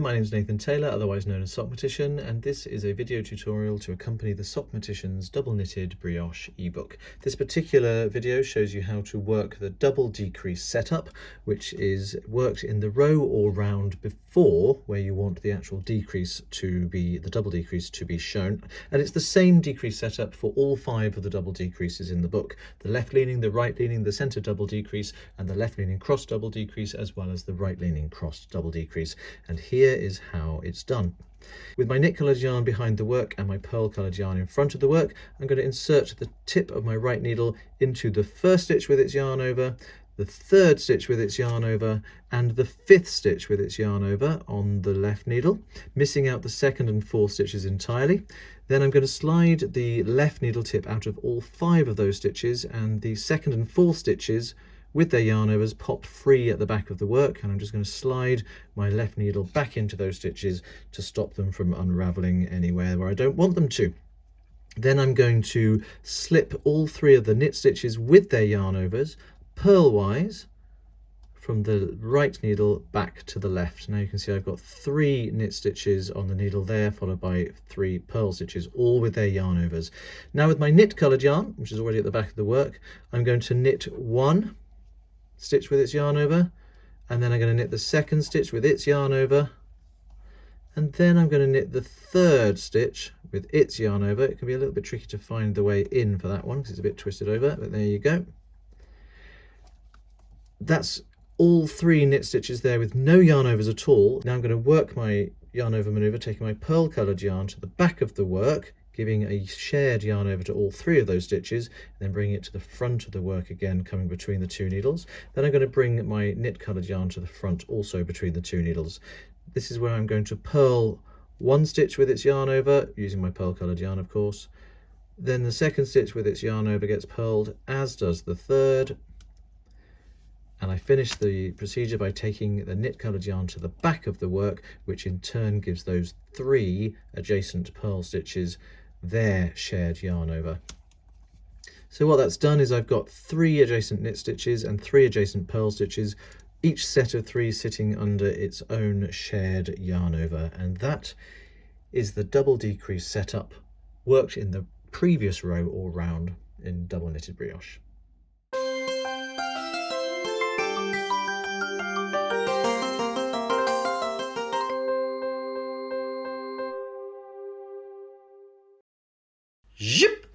my name is Nathan Taylor, otherwise known as Sockmatician, and this is a video tutorial to accompany the Sockmatician's double knitted brioche ebook. This particular video shows you how to work the double decrease setup, which is worked in the row or round before where you want the actual decrease to be, the double decrease to be shown. And it's the same decrease setup for all 5 of the double decreases in the book: the left leaning, the right leaning, the center double decrease, and the left leaning cross double decrease, as well as the right leaning cross double decrease. And here is how it's done. With my knit coloured yarn behind the work and my pearl coloured yarn in front of the work, I'm going to insert the tip of my right needle into the first stitch with its yarn over, the third stitch with its yarn over, and the 5th stitch with its yarn over on the left needle, missing out the 2nd and 4th stitches entirely. Then I'm going to slide the left needle tip out of all 5 of those stitches, and the 2nd and 4th stitches with their yarn overs popped free at the back of the work, and I'm just going to slide my left needle back into those stitches to stop them from unraveling anywhere where I don't want them to. Then I'm going to slip all 3 of the knit stitches with their yarn overs purlwise from the right needle back to the left. Now you can see I've got 3 knit stitches on the needle there, followed by 3 purl stitches, all with their yarn overs. Now with my knit coloured yarn, which is already at the back of the work, I'm going to knit 1 stitch with its yarn over, and then I'm going to knit the 2nd stitch with its yarn over, and then I'm going to knit the 3rd stitch with its yarn over. It can be a little bit tricky to find the way in for that one because it's a bit twisted over, but there you go. That's all 3 knit stitches there with no yarn overs at all. Now I'm going to work my yarn over maneuver, taking my pearl coloured yarn to the back of the work, giving a shared yarn over to all 3 of those stitches, and then bringing it to the front of the work again, coming between the 2 needles. Then I'm going to bring my knit coloured yarn to the front, also between the 2 needles. This is where I'm going to purl 1 stitch with its yarn over, using my pearl coloured yarn of course. Then the 2nd stitch with its yarn over gets purled, as does the 3rd. And I finish the procedure by taking the knit coloured yarn to the back of the work, which in turn gives those 3 adjacent purl stitches their shared yarn over. So what that's done is I've got 3 adjacent knit stitches and 3 adjacent purl stitches, each set of 3 sitting under its own shared yarn over, and that is the double decrease setup worked in the previous row or round in double knitted brioche. Zip!